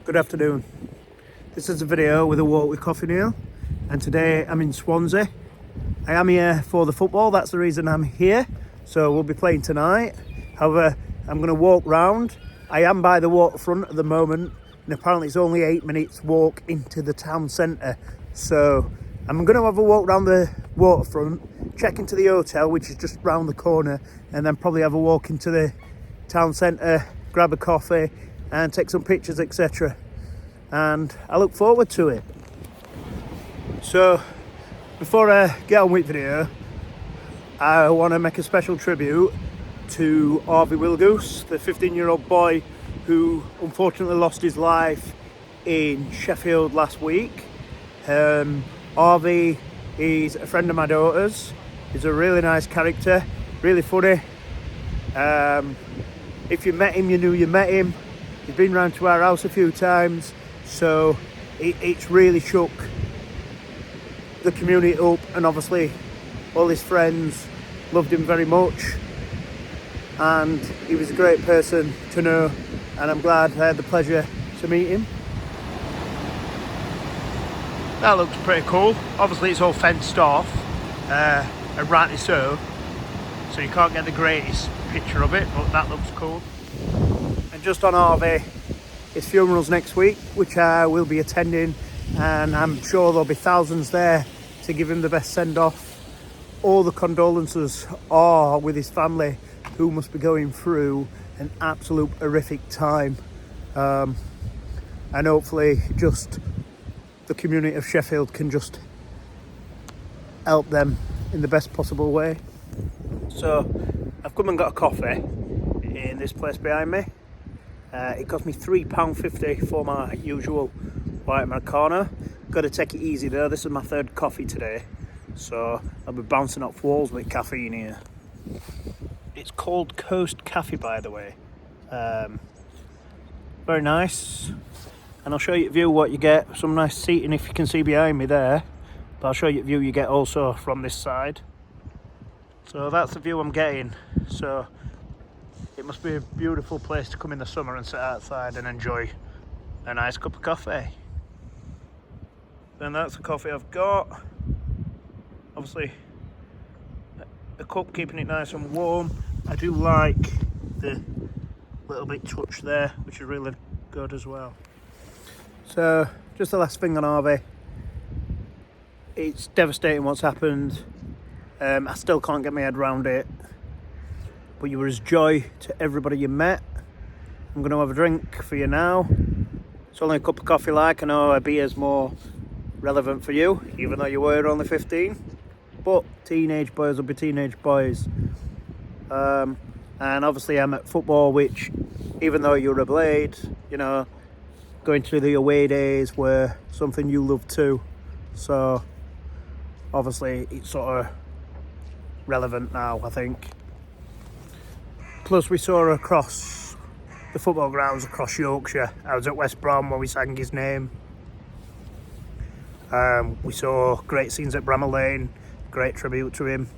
Good afternoon. This is a video with a walk with Coffee Neil, and today I'm in Swansea. I am here for the football, that's the reason I'm here. So we'll be playing tonight. However, I'm going to walk round. I am by the waterfront at the moment, and apparently it's only 8 minutes walk into the town centre. So I'm going to have a walk around the waterfront, check into the hotel, which is just round the corner, and then probably have a walk into the town centre, grab a coffee and take some pictures, etc. And I look forward to it. So before I get on with the video, I want to make a special tribute to Harvey Wilgoose, the 15-year-old boy who unfortunately lost his life in Sheffield last week. Harvey is a friend of my daughter's. He's a really nice character, really funny. If you met him, you knew you met him. He's been round to our house a few times, so it's really shook the community up, and obviously all his friends loved him very much, and he was a great person to know, and I'm glad I had the pleasure to meet him. That looks pretty cool. Obviously it's all fenced off, and rightly so you can't get the greatest picture of it, but that looks cool. And just on Harvey, his funeral's next week, which I will be attending, and I'm sure there'll be thousands there to give him the best send-off. All the condolences are with his family, who must be going through an absolute horrific time. And hopefully just the community of Sheffield can just help them in the best possible way. So I've come and got a coffee in this place behind me. It cost me £3.50 for my usual white Americano. Got to take it easy though, this is my third coffee today, so I'll be bouncing off walls with caffeine here. It's called Coast Cafe, by the way. Very nice, and I'll show you the view what you get. Some nice seating if you can see behind me there, but I'll show you the view you get also from this side. So that's the view I'm getting. So it must be a beautiful place to come in the summer and sit outside and enjoy a nice cup of coffee. Then that's the coffee I've got. Obviously a cup, keeping it nice and warm. I do like the little bit touch there, which is really good as well. So just the last thing on Harvey. It's devastating what's happened. I still can't get my head around it. But you were as joy to everybody you met. I'm going to have a drink for you now. It's only a cup of coffee, like. I know a beer's more relevant for you, even though you were only 15. But teenage boys will be teenage boys. And obviously I'm at football, which, even though you're a Blade, you know, going through the away days were something you love too. So obviously it's sort of relevant now, I think. Plus we saw across the football grounds across Yorkshire. I was at West Brom when we sang his name. We saw great scenes at Bramall Lane, great tribute to him.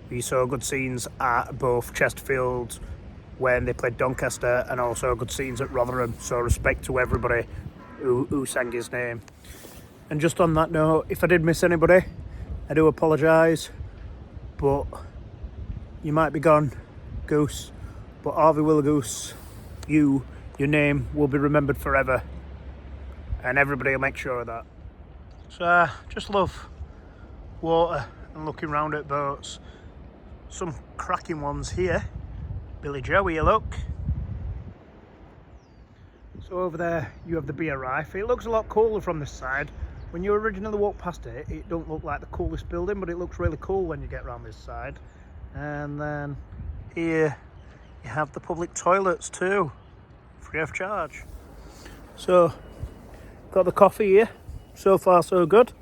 We saw good scenes at both Chesterfield when they played Doncaster, and also good scenes at Rotherham. So respect to everybody who sang his name. And just on that note, if I did miss anybody, I do apologise, but you might be gone, Goose. But Harvey Wilgoose, your name will be remembered forever, and everybody will make sure of that. So I just love water and looking around at boats. Some cracking ones here. Billy Joe, here look. So over there you have the beer rife. It looks a lot cooler from this side. When you originally walk past it, it don't look like the coolest building, but it looks really cool when you get around this side. And then here you have the public toilets too, free of charge. So, got the coffee here. So far so good.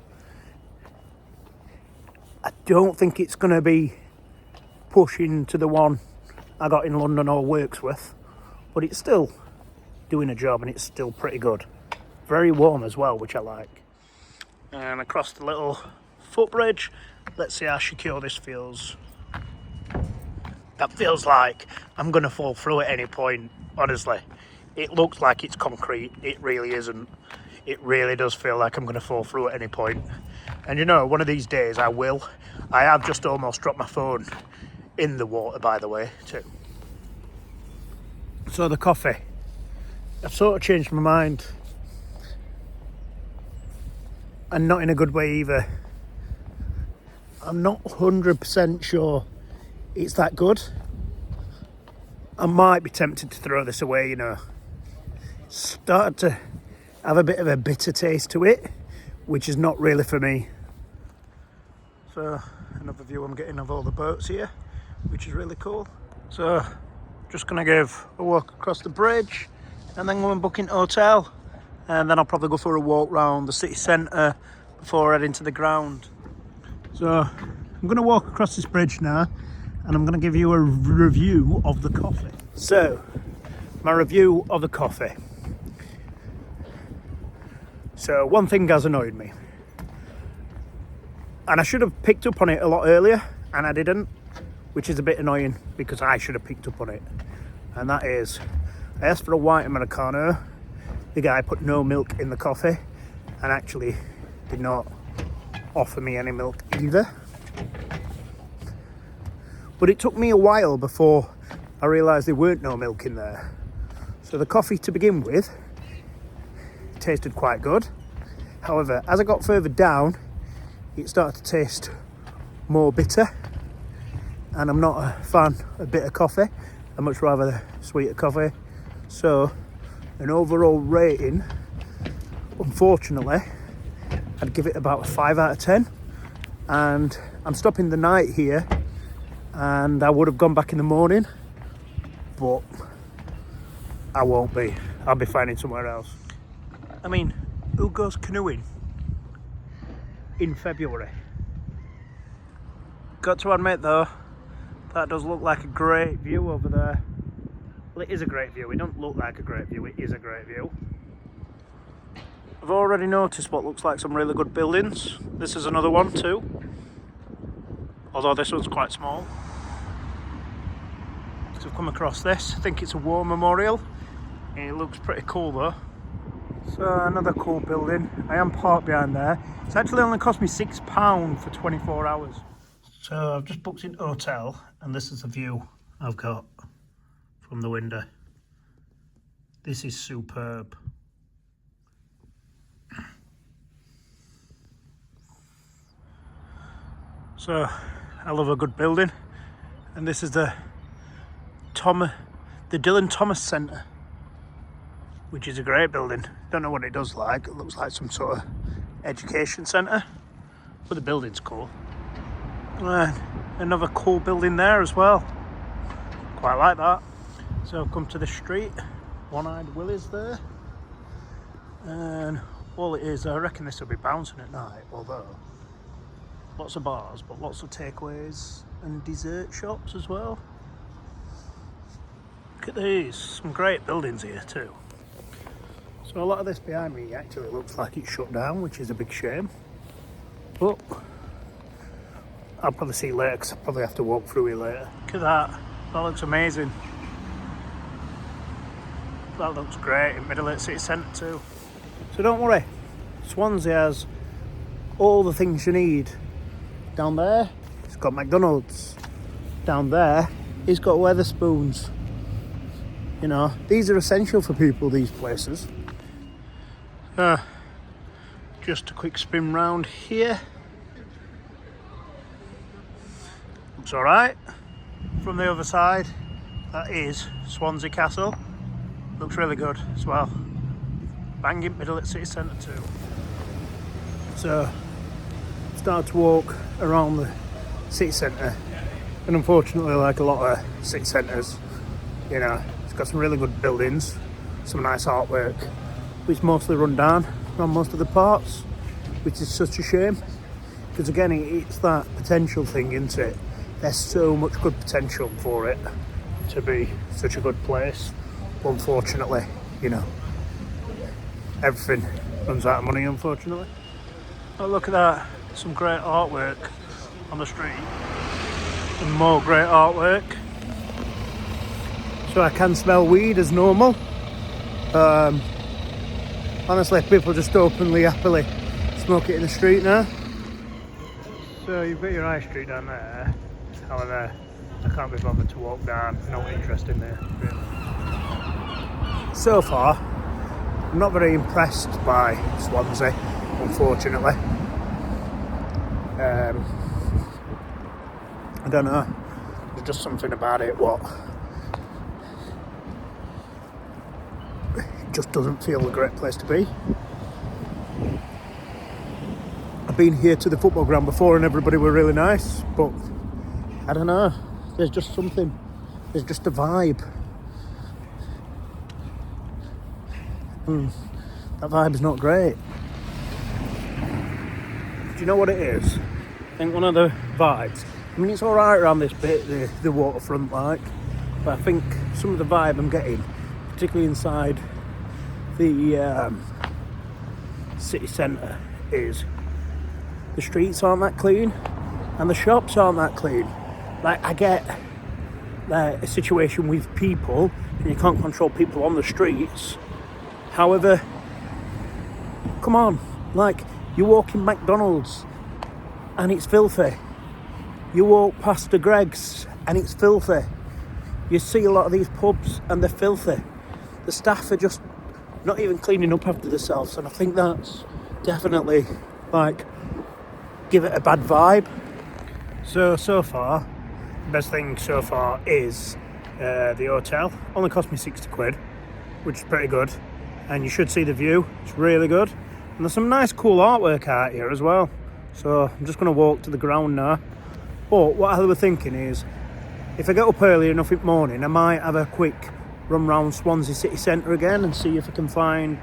I don't think it's going to be pushing to the one I got in London or Wirksworth, but it's still doing a job, and it's still pretty good. Very warm as well, which I like. And across the little footbridge, let's see how secure this feels. That feels like I'm going to fall through at any point, honestly. It looks like it's concrete, it really isn't. It really does feel like I'm going to fall through at any point. And you know, one of these days I will. I have just almost dropped my phone in the water, by the way, too. So the coffee, I've sort of changed my mind. And not in a good way either. I'm not 100% sure it's that good. I might be tempted to throw this away, you know. Started to have a bit of a bitter taste to it, which is not really for me. So another view I'm getting of all the boats here, which is really cool. So just gonna give a walk across the bridge and then go and book in hotel. And then I'll probably go for a walk round the city centre before heading to the ground. So I'm going to walk across this bridge now and I'm going to give you a review of the coffee. So, my review of the coffee. So one thing has annoyed me. And I should have picked up on it a lot earlier and I didn't, which is a bit annoying because I should have picked up on it. And that is, I asked for a white Americano. The guy put no milk in the coffee and actually did not offer me any milk either. But it took me a while before I realised there weren't no milk in there. So the coffee to begin with tasted quite good. However, as I got further down, it started to taste more bitter. And I'm not a fan of bitter coffee. I much rather sweeter coffee. So an overall rating, unfortunately, I'd give it about a 5 out of 10. And I'm stopping the night here and I would have gone back in the morning, but I won't be. I'll be finding somewhere else. I mean, who goes canoeing in February? Got to admit though, that does look like a great view over there. Well, it is a great view. It don't look like a great view, it is a great view. I've already noticed what looks like some really good buildings. This is another one too, although this one's quite small. So I've come across this. I think it's a war memorial. It looks pretty cool though. So another cool building. I am parked behind there. It's actually only cost me £6 for 24 hours. So I've just booked in hotel and this is the view I've got from the window. This is superb. So I love a good building, and this is the Dylan Thomas Centre, which is a great building. Don't know what it does like. It looks like some sort of education centre, but the building's cool. Another cool building there as well. Quite like that. So I've come to the street. One-eyed Willie's there, and all it is, I reckon this will be bouncing at night, although lots of bars, but lots of takeaways and dessert shops as well. Look at these, some great buildings here too. So a lot of this behind me actually looks like it's shut down, which is a big shame, but I'll probably see you later because I'll probably have to walk through here later. Look at that, that looks amazing. That looks great in middle of city centre too. So don't worry, Swansea has all the things you need. Down there, it's got McDonald's. Down there, it's got Wetherspoons. You know, these are essential for people, these places. Just a quick spin round here. Looks alright. From the other side, that is Swansea Castle. Looks really good as well. Banging middle at city centre too. So, start to walk around the city centre, and unfortunately, like a lot of city centres, you know, it's got some really good buildings, some nice artwork, but it's mostly run down around most of the parts, which is such a shame, because again, it's that potential thing, isn't it? There's so much good potential for it to be such a good place, but unfortunately, you know, everything runs out of money, unfortunately. Oh, look at that, some great artwork on the street, and more great artwork. So I can smell weed as normal, Honestly, people just openly, happily smoke it in the street now. So you've got your high street down there. However, I can't be bothered to walk down. No interest in there, really. So far, I'm not very impressed by Swansea, unfortunately. I don't know. There's just something about it what it just doesn't feel a great place to be. I've been here to the football ground before and everybody were really nice, but I don't know. There's just something. There's just a vibe. That vibe's not great. Do you know what it is? I think one of the vibes, I mean, it's alright around this bit, the waterfront, like, but I think some of the vibe I'm getting, particularly inside the city centre, is the streets aren't that clean and the shops aren't that clean. Like, I get a situation with people, and you can't control people on the streets. However, come on, like, you walk in McDonald's and it's filthy. You walk past the Greggs and it's filthy. You see a lot of these pubs and they're filthy. The staff are just not even cleaning up after themselves, and I think that's definitely, like, give it a bad vibe. So far, the best thing so far is the hotel. Only cost me 60 quid, which is pretty good. And you should see the view, it's really good. And there's some nice cool artwork out here as well. So I'm just gonna walk to the ground now. But what I was thinking is, if I get up early enough in the morning, I might have a quick run round Swansea city centre again and see if I can find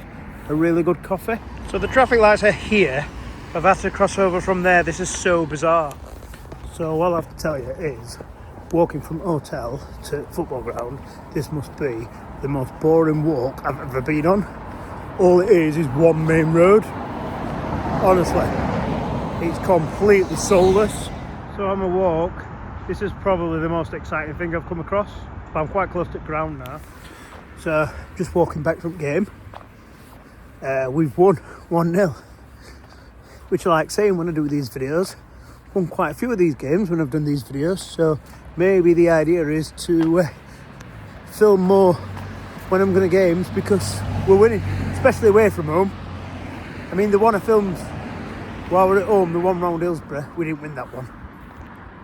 a really good coffee. So the traffic lights are here. I've had to cross over from there. This is so bizarre. So all I have to tell you is, walking from hotel to football ground, this must be the most boring walk I've ever been on. All it is one main road. Honestly, it's completely soulless. So on my walk, this is probably the most exciting thing I've come across. But I'm quite close to the ground now. So just walking back from the game. We've won 1-0. Which I like saying when I do these videos. Won quite a few of these games when I've done these videos. So maybe the idea is to film more when I'm going to games, because we're winning, especially away from home. I mean, the one I filmed while we're at home, the one round Hillsborough, we didn't win that one,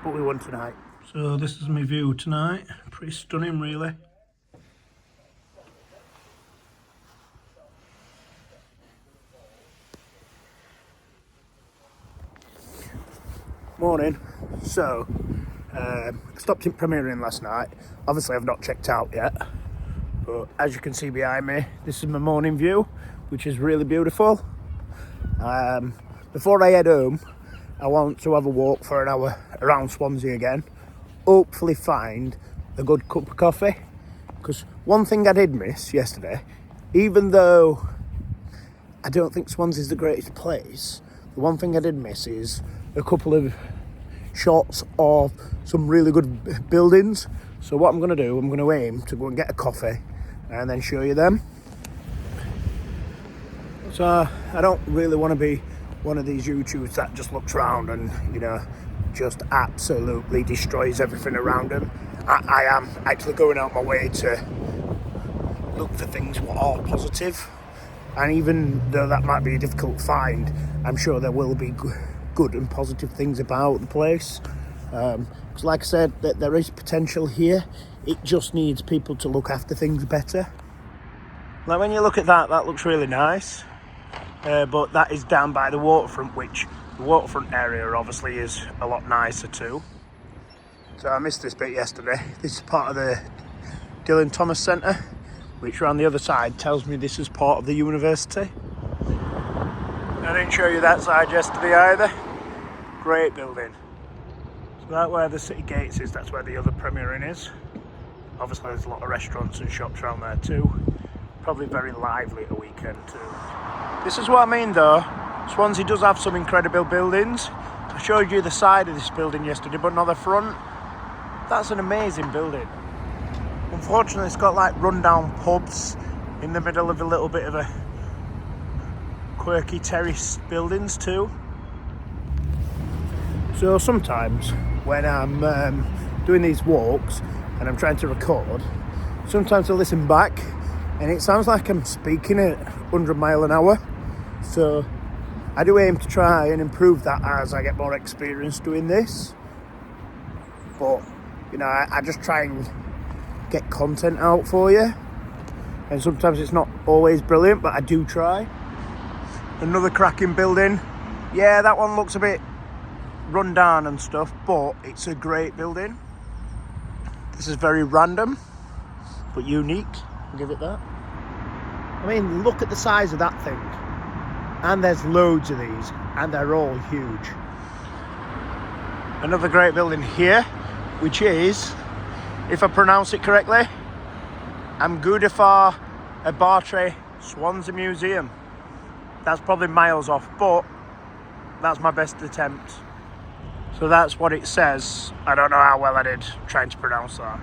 but we won tonight. So this is my view tonight. Pretty stunning, really. Morning. So, I stopped in Premier Inn last night. Obviously I've not checked out yet, but as you can see behind me, this is my morning view, which is really beautiful. Before I head home, I want to have a walk for an hour around Swansea again. Hopefully find a good cup of coffee, because one thing I did miss yesterday, even though I don't think Swansea's the greatest place, the one thing I did miss is a couple of shots of some really good buildings. So what I'm going to do, I'm going to aim to go and get a coffee and then show you them. So I don't really want to be one of these YouTubers that just looks around and, you know, just absolutely destroys everything around them. I am actually going out my way to look for things that are positive, and even though that might be a difficult find, I'm sure there will be good and positive things about the place. Because like I said, that there is potential here. It just needs people to look after things better. Like when you look at that, that looks really nice. But that is down by the waterfront, which the waterfront area obviously is a lot nicer too. So I missed this bit yesterday. This is part of the Dylan Thomas Centre, which around the other side tells me this is part of the university. I didn't show you that side yesterday either. Great building. So that's where the city gates is, that's where the other Premier Inn is. Obviously there's a lot of restaurants and shops around there too. Probably very lively at the weekend too. This is what I mean though, Swansea does have some incredible buildings. I showed you the side of this building yesterday, but not the front. That's an amazing building. Unfortunately it's got like rundown pubs in the middle of a little bit of a quirky terrace buildings too. So sometimes when I'm doing these walks and I'm trying to record, sometimes I listen back and it sounds like I'm speaking at 100 mile an hour. So I do aim to try and improve that as I get more experience doing this. But, you know, I just try and get content out for you. And sometimes it's not always brilliant, but I do try. Another cracking building. Yeah, that one looks a bit run down and stuff, but it's a great building. This is very random, but unique. I'll give it that. I mean, look at the size of that thing. And there's loads of these, and they're all huge. Another great building here, which is, if I pronounce it correctly, Amgudafar Abatre Swansea Museum. That's probably miles off, but that's my best attempt. So that's what it says. I don't know how well I did trying to pronounce that.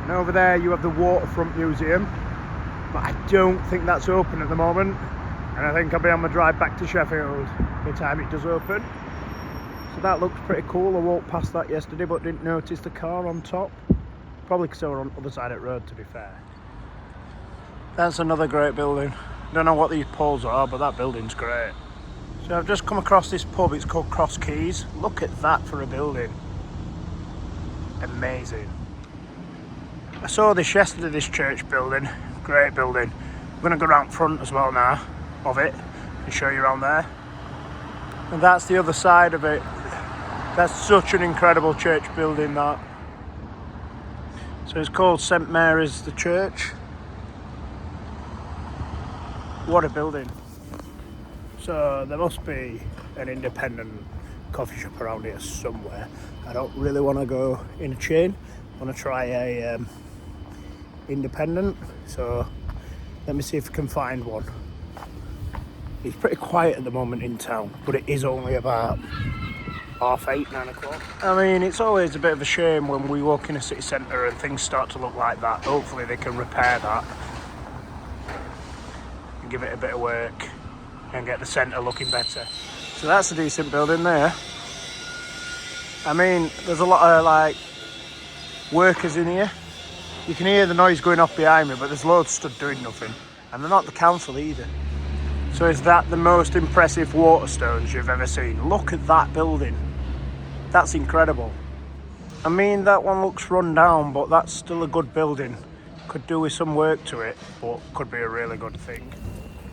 And over there you have the Waterfront Museum, but I don't think that's open at the moment. And I think I'll be on my drive back to Sheffield by the time it does open. So that looks pretty cool. I walked past that yesterday but didn't notice the car on top. Probably because they were on the other side of the road, to be fair. That's another great building. Don't know what these poles are, but that building's great. So I've just come across this pub, it's called Cross Keys. Look at that for a building. Amazing. I saw this yesterday, this church building. Great building. I'm going to go around front as well now of it and show you around there. And that's the other side of it. That's such an incredible church building, that. So it's called St Mary's the Church. What a building. So there must be an independent coffee shop around here somewhere. I don't really want to go in a chain. I want to try a independent. So let me see if I can find one. It's pretty quiet at the moment in town, but it is only about 8:30, 9 o'clock. I mean, it's always a bit of a shame when we walk in a city centre and things start to look like that. Hopefully they can repair that and give it a bit of work and get the centre looking better. So that's a decent building there. I mean, there's a lot of like workers in here. You can hear the noise going off behind me, but there's loads stood doing nothing. And they're not the council either. So is that the most impressive Waterstones you've ever seen? Look at that building. That's incredible. I mean, that one looks run down, but that's still a good building. Could do with some work to it, but could be a really good thing.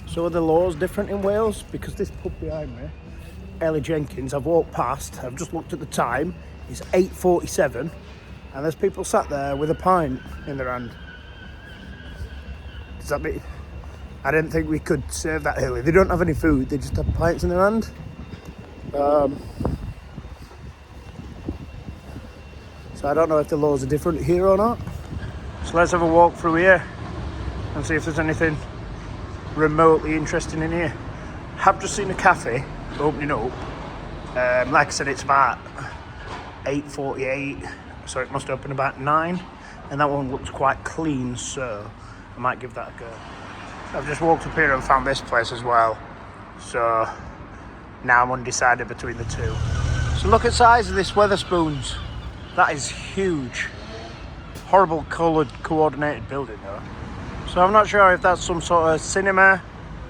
So are the laws different in Wales? Because this pub behind me, Ellie Jenkins, I've walked past, I've just looked at the time, it's 8:47, and there's people sat there with a pint in their hand. Does that mean? I didn't think we could serve that early. They don't have any food, they just have pints in their hand. So I don't know if the laws are different here or not. So let's have a walk through here and see if there's anything remotely interesting in here. I've just seen a cafe opening up. Like I said, it's about 8:48, so it must open about 9, and that one looks quite clean, so I might give that a go. I've just walked up here and found this place as well, so now I'm undecided between the two. So look at the size of this Wetherspoons. That is huge. Horrible coloured coordinated building though. So I'm not sure if that's some sort of cinema.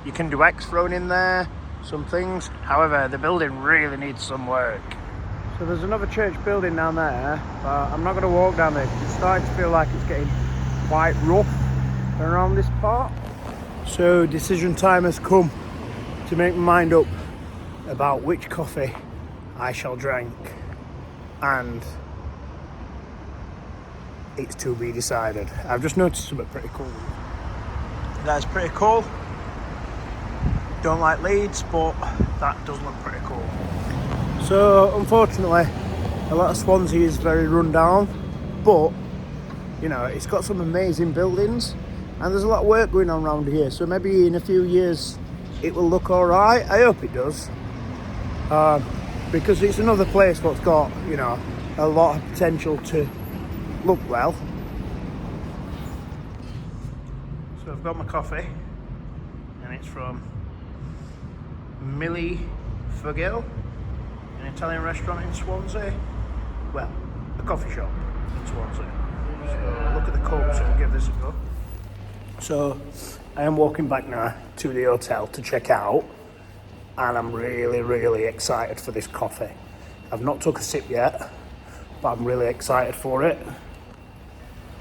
You can do X thrown in there, some things. However, the building really needs some work. So there's another church building down there, but I'm not going to walk down there because it's starting to feel like it's getting quite rough around this part. So decision time has come to make my mind up about which coffee I shall drink, and it's to be decided. I've just noticed something pretty cool. That's pretty cool. Don't like Leeds, but that does look pretty cool. So unfortunately, a lot of Swansea is very run down, but you know, it's got some amazing buildings and there's a lot of work going on around here. So maybe in a few years it will look all right. I hope it does, because it's another place that's got, you know, a lot of potential to look well. So I've I've got my coffee, and it's from Millie Fergil, an Italian restaurant in Swansea. Well, a coffee shop in Swansea. So look at the cup, so we'll give this a go. So I am walking back now to the hotel to check out, and I'm really excited for this coffee. I've not took a sip yet, but I'm really excited for it.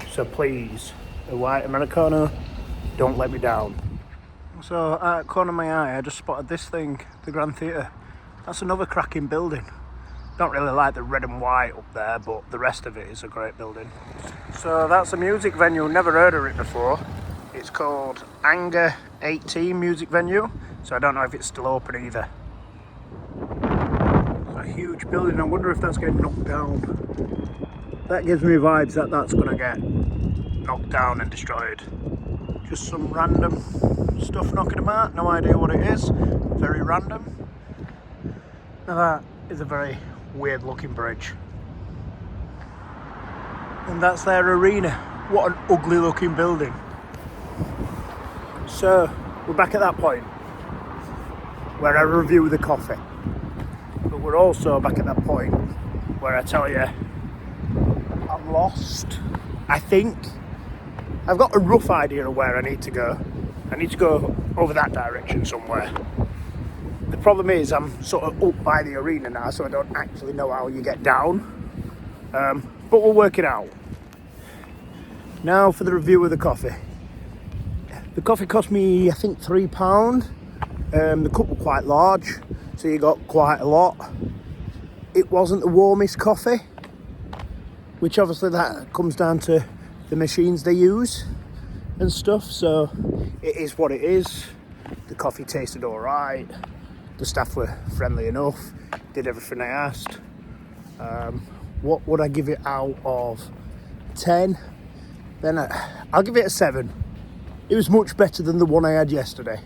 So please, a white Americano, don't let me down. So out of the corner of my eye, I just spotted this thing, the Grand Theatre. That's another cracking building. Don't really like the red and white up there, but the rest of it is a great building. So that's a music venue, never heard of it before. It's called Anger 18 Music Venue, so I don't know if it's still open either. It's a huge building, I wonder if that's getting knocked down. That gives me vibes that that's going to get knocked down and destroyed. Just some random stuff knocking about, no idea what it is, very random. Now that is a very weird looking bridge. And that's their arena. What an ugly looking building. So we're back at that point where I review the coffee, but we're also back at that point where I tell you I'm lost. I think I've got a rough idea of where I need to go. I need to go over that direction somewhere. The problem is I'm sort of up by the arena now, so I don't actually know how you get down, but we'll work it out. Now for the review of the coffee. The coffee cost me, I think, £3. The cup was quite large, so you got quite a lot. It wasn't the warmest coffee, which obviously that comes down to the machines they use and stuff, so it is what it is. The coffee tasted all right. The staff were friendly enough, did everything I asked. What would I give it out of 10? Then I'll give it a 7. It was much better than the one I had yesterday.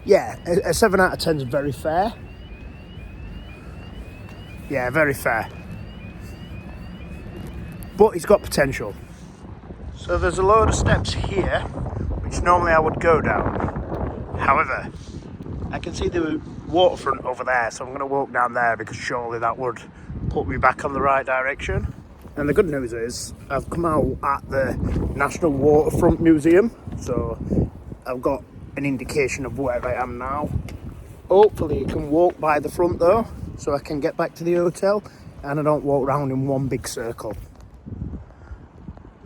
Yeah, a 7 out of 10 is very fair. Yeah, very fair. But it's got potential. So there's a load of steps here, which normally I would go down. However, I can see the waterfront over there, so I'm going to walk down there because surely that would put me back on the right direction. And the good news is I've come out at the National Waterfront Museum, so I've got an indication of where I am now. Hopefully you can walk by the front though, so I can get back to the hotel and I don't walk around in one big circle.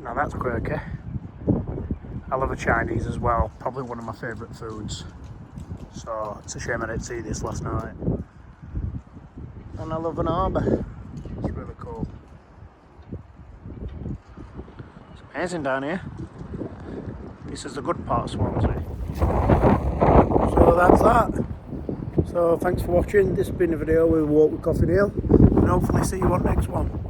Now that's quirky. I love a Chinese as well, probably one of my favourite foods. So it's a shame I didn't see this last night. And I love an harbour. It's really cool. It's amazing down here. This is the good part of Swansea. So that's that. So thanks for watching. This has been a video with Walk with Coffee Dale, and hopefully see you on next one.